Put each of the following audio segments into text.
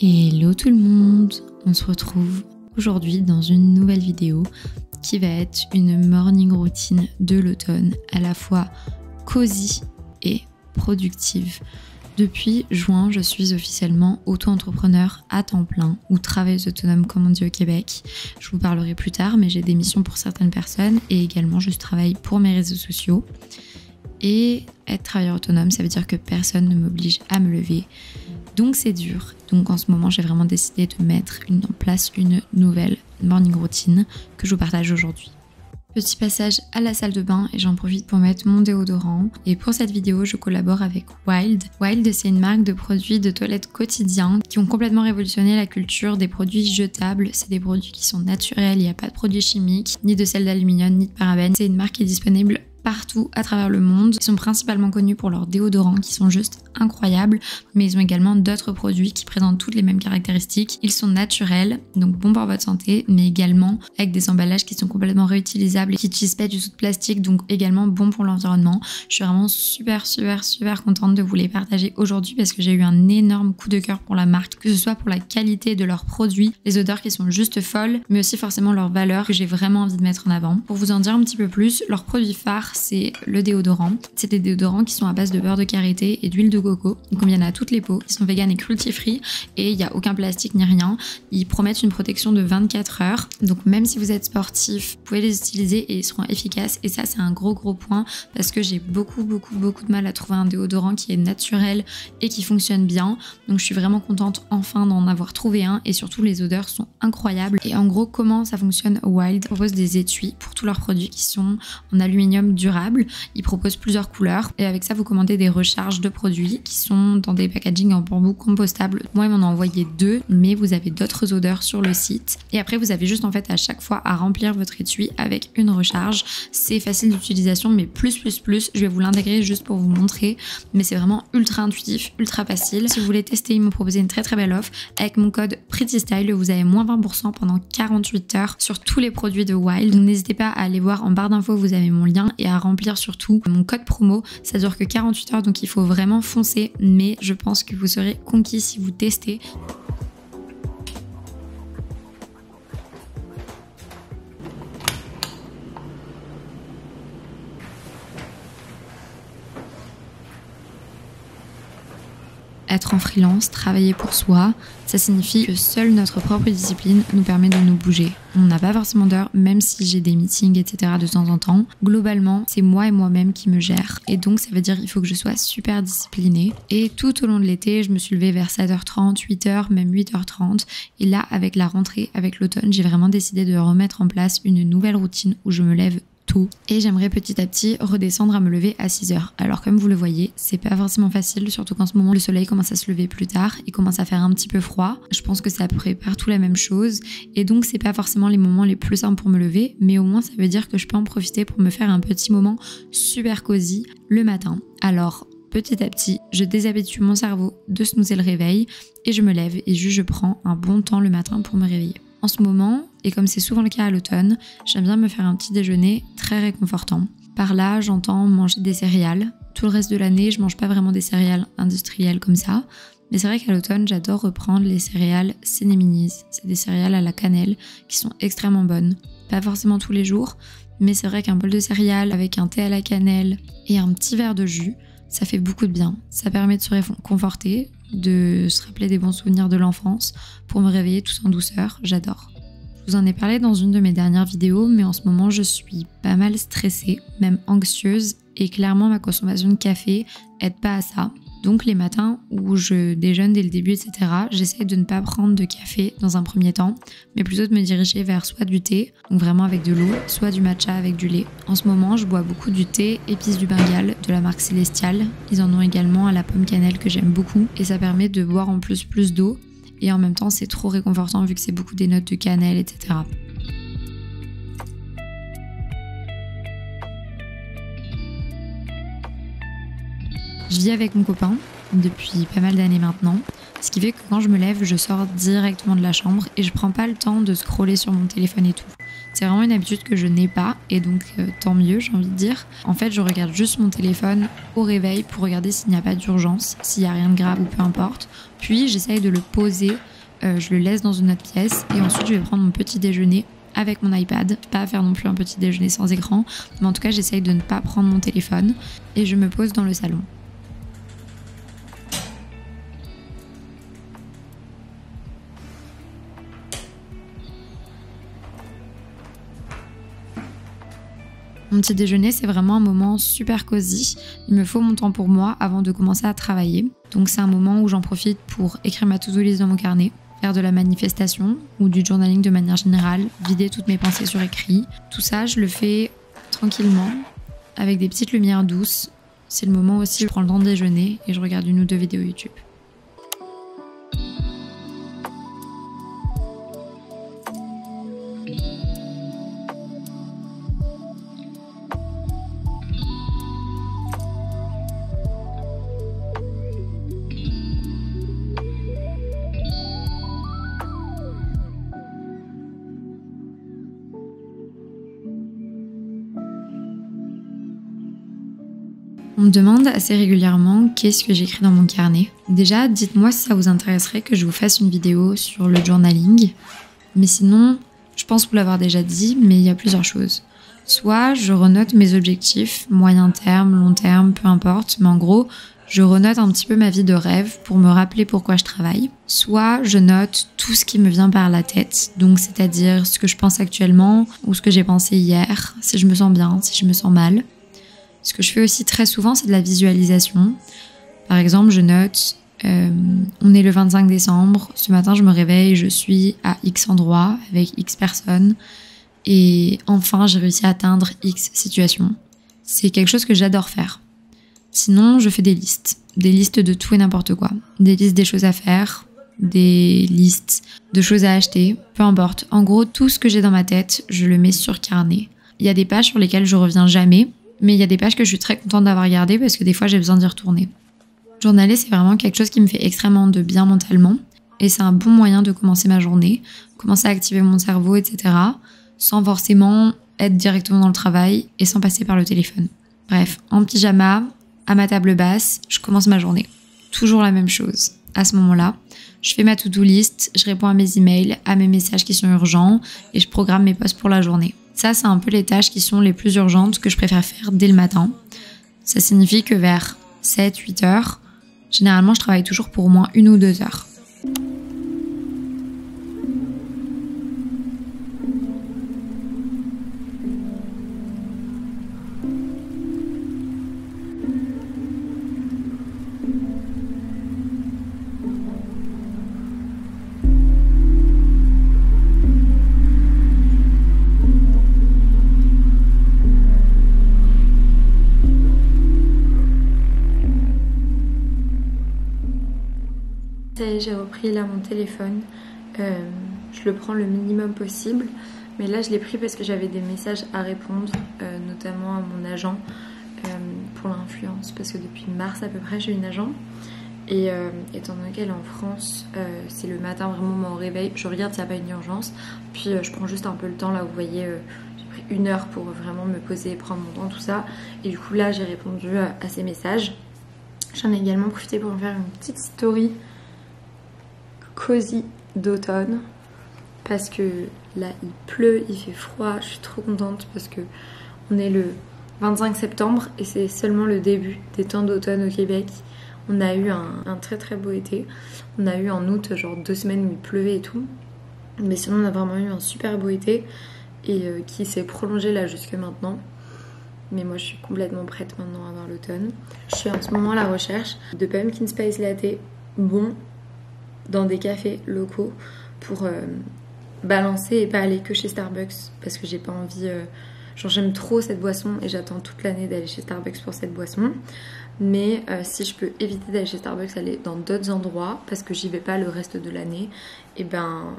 Hello tout le monde, on se retrouve aujourd'hui dans une nouvelle vidéo qui va être une morning routine de l'automne, à la fois cosy et productive. Depuis juin, je suis officiellement auto-entrepreneur à temps plein ou travailleuse autonome comme on dit au Québec. Je vous parlerai plus tard, mais j'ai des missions pour certaines personnes et également je travaille pour mes réseaux sociaux. Et être travailleur autonome, ça veut dire que personne ne m'oblige à me lever. Donc c'est dur. Donc en ce moment, j'ai vraiment décidé de mettre en place une nouvelle morning routine que je vous partage aujourd'hui. Petit passage à la salle de bain et j'en profite pour mettre mon déodorant. Et pour cette vidéo, je collabore avec Wild. Wild, c'est une marque de produits de toilette quotidiens qui ont complètement révolutionné la culture des produits jetables. C'est des produits qui sont naturels, il n'y a pas de produits chimiques, ni de sel d'aluminium, ni de parabènes. C'est une marque qui est disponible partout à travers le monde. Ils sont principalement connus pour leurs déodorants qui sont juste incroyables, mais ils ont également d'autres produits qui présentent toutes les mêmes caractéristiques. Ils sont naturels, donc bons pour votre santé, mais également avec des emballages qui sont complètement réutilisables et qui n'utilisent pas du tout de plastique, donc également bons pour l'environnement. Je suis vraiment super contente de vous les partager aujourd'hui parce que j'ai eu un énorme coup de cœur pour la marque, que ce soit pour la qualité de leurs produits, les odeurs qui sont juste folles, mais aussi forcément leurs valeurs que j'ai vraiment envie de mettre en avant. Pour vous en dire un petit peu plus, leurs produits phares, c'est le déodorant. C'est des déodorants qui sont à base de beurre de karité et d'huile de coco. Ils conviennent à toutes les peaux. Ils sont vegan et cruelty-free et il n'y a aucun plastique ni rien. Ils promettent une protection de 24 heures. Donc même si vous êtes sportif, vous pouvez les utiliser et ils seront efficaces. Et ça, c'est un gros point parce que j'ai beaucoup de mal à trouver un déodorant qui est naturel et qui fonctionne bien. Donc je suis vraiment contente enfin d'en avoir trouvé un et surtout les odeurs sont incroyables. Et en gros, comment ça fonctionne Wild propose des étuis pour tous leurs produits qui sont en aluminium durable. Ils proposent plusieurs couleurs et avec ça vous commandez des recharges de produits qui sont dans des packaging en bambou compostable. Moi ils m'en ont envoyé 2, mais vous avez d'autres odeurs sur le site et après vous avez juste en fait à chaque fois à remplir votre étui avec une recharge. C'est facile d'utilisation mais plus, je vais vous l'intégrer juste pour vous montrer, mais c'est vraiment ultra intuitif, ultra facile. Si vous voulez tester, ils m'ont proposé une très belle offre avec mon code PrettyStyle, vous avez moins 20% pendant 48 heures sur tous les produits de Wild. Donc n'hésitez pas à aller voir en barre d'infos, vous avez mon lien et à remplir surtout mon code promo. Ça dure que 48 heures donc il faut vraiment foncer, mais je pense que vous serez conquis si vous testez. Être en freelance, travailler pour soi, ça signifie que seule notre propre discipline nous permet de nous bouger. On n'a pas forcément d'heure, même si j'ai des meetings, etc. de temps en temps. Globalement, c'est moi et moi-même qui me gère. Et donc, ça veut dire qu'il faut que je sois super disciplinée. Et tout au long de l'été, je me suis levée vers 7h30, 8h, même 8h30. Et là, avec la rentrée, avec l'automne, j'ai vraiment décidé de remettre en place une nouvelle routine où je me lève tôt. Et j'aimerais petit à petit redescendre à me lever à 6h. Alors comme vous le voyez, c'est pas forcément facile, surtout qu'en ce moment le soleil commence à se lever plus tard, il commence à faire un petit peu froid. Je pense que c'est à peu près partout la même chose et donc c'est pas forcément les moments les plus simples pour me lever, mais au moins ça veut dire que je peux en profiter pour me faire un petit moment super cosy le matin. Alors petit à petit, je déshabitue mon cerveau de snoozer le réveil et je me lève et juste je prends un bon temps le matin pour me réveiller. En ce moment, et comme c'est souvent le cas à l'automne, j'aime bien me faire un petit déjeuner très réconfortant. Par là, j'entends manger des céréales. Tout le reste de l'année, je mange pas vraiment des céréales industrielles comme ça. Mais c'est vrai qu'à l'automne, j'adore reprendre les céréales Cinnaminies. C'est des céréales à la cannelle qui sont extrêmement bonnes. Pas forcément tous les jours, mais c'est vrai qu'un bol de céréales avec un thé à la cannelle et un petit verre de jus, ça fait beaucoup de bien. Ça permet de se réconforter, de se rappeler des bons souvenirs de l'enfance pour me réveiller tout en douceur, j'adore. Je vous en ai parlé dans une de mes dernières vidéos, mais en ce moment je suis pas mal stressée, même anxieuse, et clairement ma consommation de café aide pas à ça. Donc les matins où je déjeune dès le début, etc., j'essaie de ne pas prendre de café dans un premier temps, mais plutôt de me diriger vers soit du thé, donc vraiment avec de l'eau, soit du matcha avec du lait. En ce moment, je bois beaucoup du thé épices du Bengale de la marque Célestial. Ils en ont également à la pomme cannelle que j'aime beaucoup et ça permet de boire en plus d'eau et en même temps c'est trop réconfortant vu que c'est beaucoup des notes de cannelle, etc. Je vis avec mon copain depuis pas mal d'années maintenant, ce qui fait que quand je me lève, je sors directement de la chambre et je prends pas le temps de scroller sur mon téléphone et tout. C'est vraiment une habitude que je n'ai pas et donc tant mieux, j'ai envie de dire. En fait, je regarde juste mon téléphone au réveil pour regarder s'il n'y a pas d'urgence, s'il n'y a rien de grave ou peu importe. Puis j'essaye de le poser, je le laisse dans une autre pièce et ensuite je vais prendre mon petit déjeuner avec mon iPad. Pas faire non plus un petit déjeuner sans écran, mais en tout cas j'essaye de ne pas prendre mon téléphone et je me pose dans le salon. Mon petit déjeuner, c'est vraiment un moment super cosy. Il me faut mon temps pour moi avant de commencer à travailler. Donc c'est un moment où j'en profite pour écrire ma to-do list dans mon carnet, faire de la manifestation ou du journaling de manière générale, vider toutes mes pensées sur écrit. Tout ça, je le fais tranquillement, avec des petites lumières douces. C'est le moment aussi où je prends le temps de déjeuner et je regarde une ou deux vidéos YouTube. On me demande assez régulièrement qu'est-ce que j'écris dans mon carnet. Déjà, dites-moi si ça vous intéresserait que je vous fasse une vidéo sur le journaling. Mais sinon, je pense vous l'avoir déjà dit, mais il y a plusieurs choses. Soit je renote mes objectifs, moyen terme, long terme, peu importe, mais en gros, je renote un petit peu ma vie de rêve pour me rappeler pourquoi je travaille. Soit je note tout ce qui me vient par la tête, donc c'est-à-dire ce que je pense actuellement ou ce que j'ai pensé hier, si je me sens bien, si je me sens mal. Ce que je fais aussi très souvent, c'est de la visualisation. Par exemple, je note, on est le 25 décembre, ce matin je me réveille, je suis à X endroit avec X personnes et enfin j'ai réussi à atteindre X situation. C'est quelque chose que j'adore faire. Sinon, je fais des listes de tout et n'importe quoi. Des listes des choses à faire, des listes de choses à acheter, peu importe. En gros, tout ce que j'ai dans ma tête, je le mets sur carnet. Il y a des pages sur lesquelles je reviens jamais, mais il y a des pages que je suis très contente d'avoir gardées parce que des fois j'ai besoin d'y retourner. Journaler, c'est vraiment quelque chose qui me fait extrêmement de bien mentalement et c'est un bon moyen de commencer ma journée, commencer à activer mon cerveau, etc. sans forcément être directement dans le travail et sans passer par le téléphone. Bref, en pyjama, à ma table basse, je commence ma journée. Toujours la même chose. À ce moment-là, je fais ma to-do list, je réponds à mes emails, à mes messages qui sont urgents et je programme mes posts pour la journée. Ça, c'est un peu les tâches qui sont les plus urgentes que je préfère faire dès le matin. Ça signifie que vers 7-8 heures, généralement, je travaille toujours pour au moins 1 ou 2 heures. J'ai repris là mon téléphone, je le prends le minimum possible, mais là je l'ai pris parce que j'avais des messages à répondre, notamment à mon agent pour l'influence, parce que depuis mars à peu près j'ai une agent et étant donné qu'elle est en France, c'est le matin vraiment mon réveil, je regarde s'il n'y a pas une urgence, puis je prends juste un peu le temps là, vous voyez, j'ai pris 1 heure pour vraiment me poser, prendre mon temps, tout ça, et du coup là j'ai répondu à ces messages. J'en ai également profité pour me faire une petite story cosy d'automne parce que là il pleut, il fait froid, je suis trop contente parce que on est le 25 septembre et c'est seulement le début des temps d'automne au Québec. On a eu un très très beau été, on a eu en août genre 2 semaines où il pleuvait et tout, mais sinon on a vraiment eu un super beau été et qui s'est prolongé là jusque maintenant. Mais moi je suis complètement prête maintenant à voir l'automne. Je suis en ce moment à la recherche de pumpkin spice latte bon dans des cafés locaux pour balancer et pas aller que chez Starbucks parce que j'ai pas envie, genre j'aime trop cette boisson et j'attends toute l'année d'aller chez Starbucks pour cette boisson, mais si je peux éviter d'aller chez Starbucks, aller dans d'autres endroits parce que j'y vais pas le reste de l'année, et ben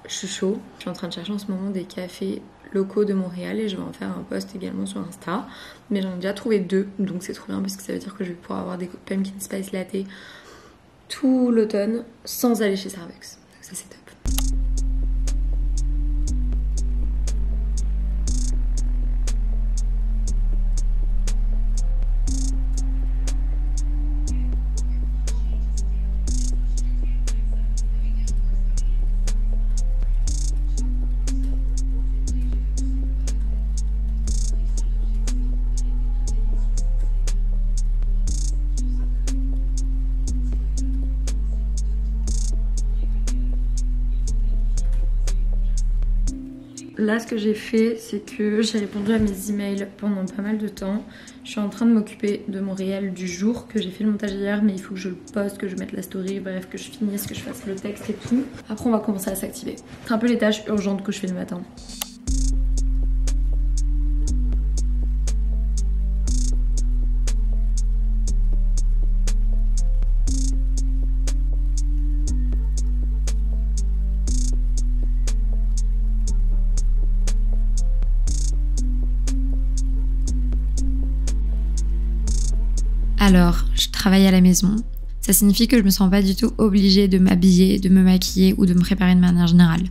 je suis chaud. Je suis en train de chercher en ce moment des cafés locaux de Montréal et je vais en faire un post également sur Insta, mais j'en ai déjà trouvé 2 donc c'est trop bien parce que ça veut dire que je vais pouvoir avoir des pumpkin spice latte tout l'automne sans aller chez Starbucks. Ça c'est top. là ce que j'ai fait, c'est que j'ai répondu à mes emails pendant pas mal de temps. Je suis en train de m'occuper de mon réel du jour, que j'ai fait le montage hier, mais il faut que je le poste, que je mette la story, bref, que je finisse, que je fasse le texte et tout. Après on va commencer à s'activer. C'est un peu les tâches urgentes que je fais le matin. Alors, je travaille à la maison. Ça signifie que je me sens pas du tout obligée de m'habiller, de me maquiller ou de me préparer de manière générale.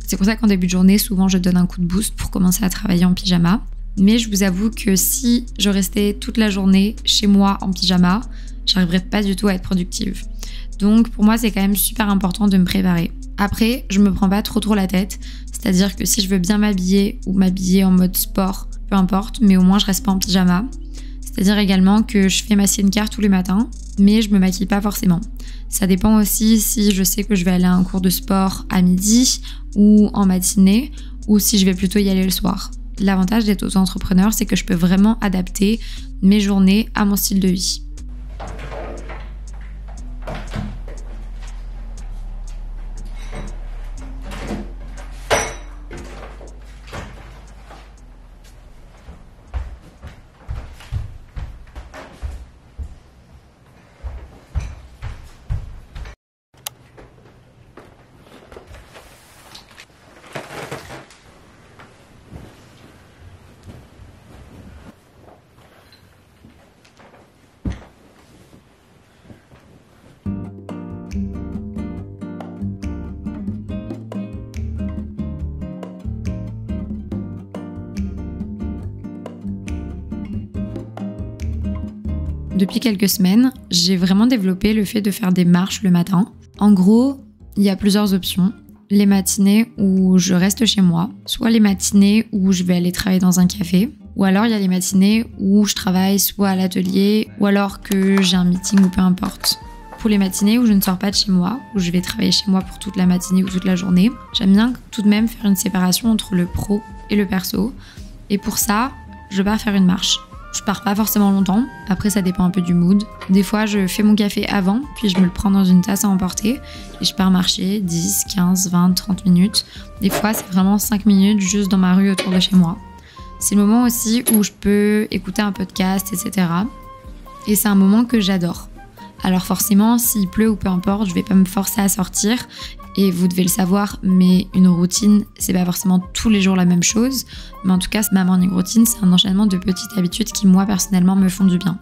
C'est pour ça qu'en début de journée, souvent je donne un coup de boost pour commencer à travailler en pyjama. Mais je vous avoue que si je restais toute la journée chez moi en pyjama, j'arriverais pas du tout à être productive. Donc pour moi, c'est quand même super important de me préparer. Après, je me prends pas trop la tête. C'est-à-dire que si je veux bien m'habiller ou m'habiller en mode sport, peu importe, mais au moins je reste pas en pyjama. C'est-à-dire également que je fais ma skincare tous les matins, mais je me maquille pas forcément. Ça dépend aussi si je sais que je vais aller à un cours de sport à midi ou en matinée, ou si je vais plutôt y aller le soir. L'avantage d'être auto-entrepreneur, c'est que je peux vraiment adapter mes journées à mon style de vie. Depuis quelques semaines, j'ai vraiment développé le fait de faire des marches le matin. En gros, il y a plusieurs options. Les matinées où je reste chez moi, soit les matinées où je vais aller travailler dans un café, ou alors il y a les matinées où je travaille soit à l'atelier, ou alors que j'ai un meeting ou peu importe. Pour les matinées où je ne sors pas de chez moi, où je vais travailler chez moi pour toute la matinée ou toute la journée, j'aime bien tout de même faire une séparation entre le pro et le perso. Et pour ça, je pars faire une marche. Je pars pas forcément longtemps, après ça dépend un peu du mood. Des fois je fais mon café avant, puis je me le prends dans une tasse à emporter et je pars marcher 10, 15, 20, 30 minutes. Des fois c'est vraiment 5 minutes juste dans ma rue autour de chez moi. C'est le moment aussi où je peux écouter un podcast, etc. Et c'est un moment que j'adore. Alors forcément, s'il pleut ou peu importe, je vais pas me forcer à sortir. Et vous devez le savoir, mais une routine, c'est pas forcément tous les jours la même chose. Mais en tout cas, ma morning routine, c'est un enchaînement de petites habitudes qui, moi, personnellement, me font du bien.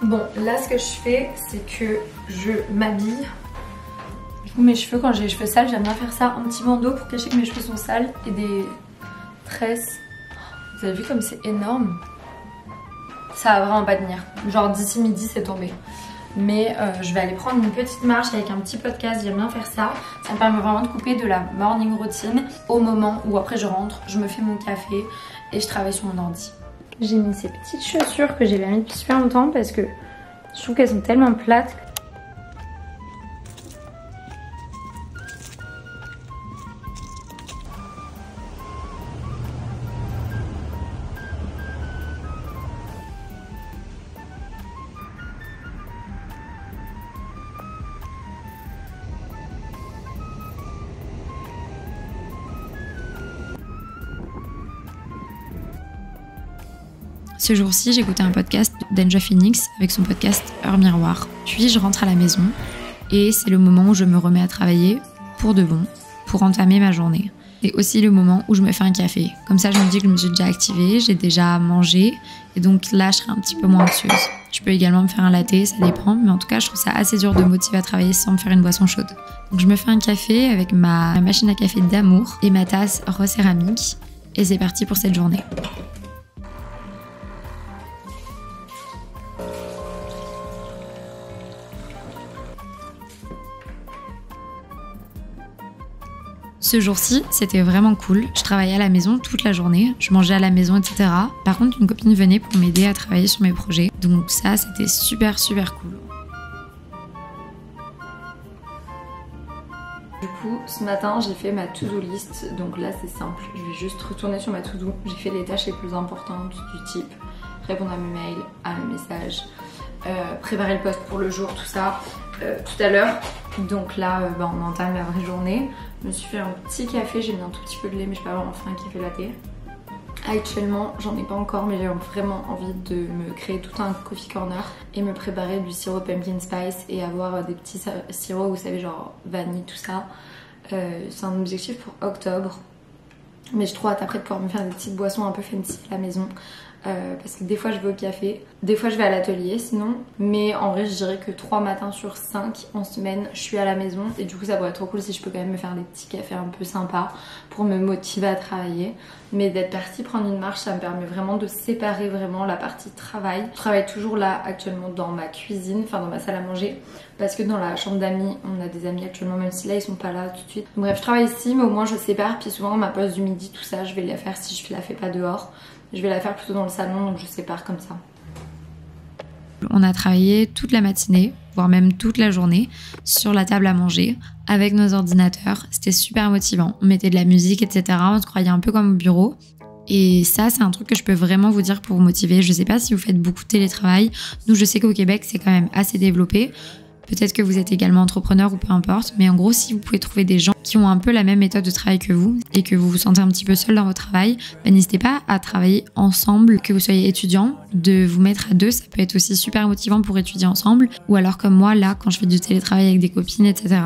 Bon, là, ce que je fais, c'est que je m'habille. Du coup, mes cheveux, quand j'ai les cheveux sales, j'aime bien faire ça. Un petit bandeau pour cacher que mes cheveux sont sales et des tresses. Vous avez vu comme c'est énorme? Ça va vraiment pas tenir. Genre d'ici midi, c'est tombé. Mais je vais aller prendre une petite marche avec un petit podcast, j'aime bien faire ça. Ça me permet vraiment de couper de la morning routine au moment où après je rentre, je me fais mon café et je travaille sur mon ordi. J'ai mis ces petites chaussures que j'avais mis depuis super longtemps parce que je trouve qu'elles sont tellement plates. Ce jour-ci, j'ai écouté un podcast d'Enjoy Phoenix avec son podcast Heure Miroir. Puis je rentre à la maison et c'est le moment où je me remets à travailler pour de bon, pour entamer ma journée. C'est aussi le moment où je me fais un café. Comme ça, je me dis que je me suis déjà activée, j'ai déjà mangé et donc là, je serai un petit peu moins anxieuse. Je peux également me faire un latte, ça dépend, mais en tout cas, je trouve ça assez dur de me motiver à travailler sans me faire une boisson chaude. Donc je me fais un café avec ma machine à café d'amour et ma tasse rose céramique et c'est parti pour cette journée. Ce jour-ci, c'était vraiment cool. Je travaillais à la maison toute la journée, je mangeais à la maison, etc. Par contre, une copine venait pour m'aider à travailler sur mes projets. Donc ça, c'était super cool. Du coup, ce matin j'ai fait ma to-do list, donc là c'est simple, je vais juste retourner sur ma to-do. J'ai fait les tâches les plus importantes du type répondre à mes mails, à mes messages, préparer le post pour le jour, tout ça tout à l'heure. Donc là on entame la vraie journée. Je me suis fait un petit café, j'ai mis un tout petit peu de lait mais je peux avoir enfin un café latte. Actuellement j'en ai pas encore mais j'ai vraiment envie de me créer tout un coffee corner et me préparer du sirop pumpkin spice et avoir des petits sirops, vous savez, genre vanille, tout ça. C'est un objectif pour octobre, mais j'ai trop hâte après de pouvoir me faire des petites boissons un peu fancy à la maison. Parce que des fois je vais au café, des fois je vais à l'atelier sinon, mais en vrai je dirais que 3 matins sur 5 en semaine je suis à la maison et du coup ça pourrait être trop cool si je peux quand même me faire des petits cafés un peu sympas pour me motiver à travailler. Mais d'être partie prendre une marche, ça me permet vraiment de séparer vraiment la partie travail. Je travaille toujours là actuellement dans ma cuisine, enfin dans ma salle à manger, parce que dans la chambre d'amis, on a des amis actuellement, même si là ils sont pas là tout de suite. Donc bref, je travaille ici mais au moins je sépare, puis souvent ma pause du midi, tout ça je vais la faire si je la fais pas dehors. Je vais la faire plutôt dans le salon, donc je sépare comme ça. On a travaillé toute la matinée, voire même toute la journée, sur la table à manger, avec nos ordinateurs. C'était super motivant. On mettait de la musique, etc. On se croyait un peu comme au bureau. Et ça, c'est un truc que je peux vraiment vous dire pour vous motiver. Je sais pas si vous faites beaucoup de télétravail. Nous, je sais qu'au Québec, c'est quand même assez développé. Peut-être que vous êtes également entrepreneur ou peu importe, mais en gros, si vous pouvez trouver des gens qui ont un peu la même méthode de travail que vous et que vous vous sentez un petit peu seul dans votre travail, n'hésitez pas à travailler ensemble, que vous soyez étudiant, de vous mettre à deux, ça peut être aussi super motivant pour étudier ensemble, ou alors comme moi, là, quand je fais du télétravail avec des copines, etc.,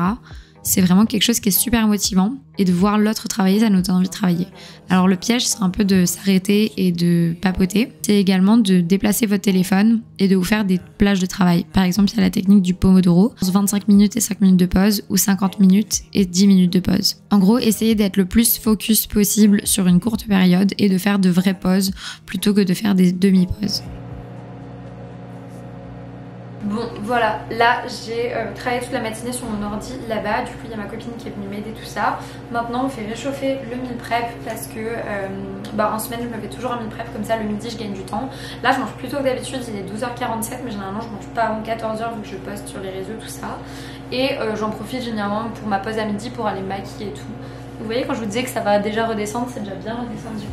c'est vraiment quelque chose qui est super motivant et de voir l'autre travailler, ça nous donne envie de travailler. Alors le piège, c'est un peu de s'arrêter et de papoter. C'est également de déplacer votre téléphone et de vous faire des plages de travail. Par exemple, il y a la technique du Pomodoro, 25 minutes et 5 minutes de pause ou 50 minutes et 10 minutes de pause. En gros, essayez d'être le plus focus possible sur une courte période et de faire de vraies pauses plutôt que de faire des demi-pauses. Bon voilà, là j'ai travaillé toute la matinée sur mon ordi là-bas, du coup il y a ma copine qui est venue m'aider tout ça. Maintenant on fait réchauffer le meal prep parce que en semaine je me fais toujours un meal prep, comme ça le midi je gagne du temps. Là je mange plus tôt que d'habitude, il est 12h47 mais généralement je mange pas avant 14h vu que je poste sur les réseaux tout ça. Et j'en profite généralement pour ma pause à midi pour aller me maquiller et tout. Vous voyez, quand je vous disais que ça va déjà redescendre, c'est déjà bien redescendu.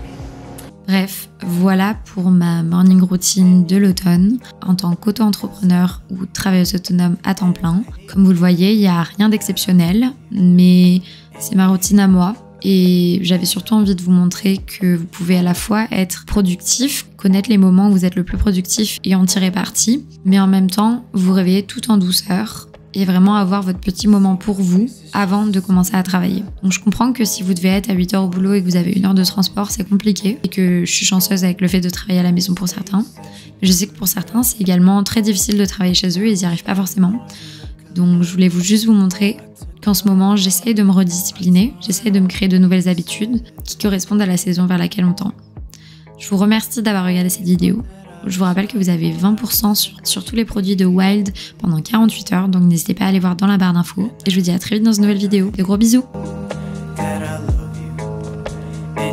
Bref, voilà pour ma morning routine de l'automne en tant qu'auto-entrepreneur ou travailleuse autonome à temps plein. Comme vous le voyez, il n'y a rien d'exceptionnel, mais c'est ma routine à moi. Et j'avais surtout envie de vous montrer que vous pouvez à la fois être productif, connaître les moments où vous êtes le plus productif et en tirer parti, mais en même temps vous réveiller tout en douceur et vraiment avoir votre petit moment pour vous avant de commencer à travailler. Donc je comprends que si vous devez être à 8h au boulot et que vous avez 1 heure de transport, c'est compliqué et que je suis chanceuse avec le fait de travailler à la maison pour certains. Mais je sais que pour certains, c'est également très difficile de travailler chez eux et ils n'y arrivent pas forcément. Donc je voulais juste vous montrer qu'en ce moment, j'essaye de me rediscipliner, j'essaye de me créer de nouvelles habitudes qui correspondent à la saison vers laquelle on tend. Je vous remercie d'avoir regardé cette vidéo. Je vous rappelle que vous avez 20% sur tous les produits de Wild pendant 48 heures, donc n'hésitez pas à aller voir dans la barre d'infos. Et je vous dis à très vite dans une nouvelle vidéo. Des gros bisous! I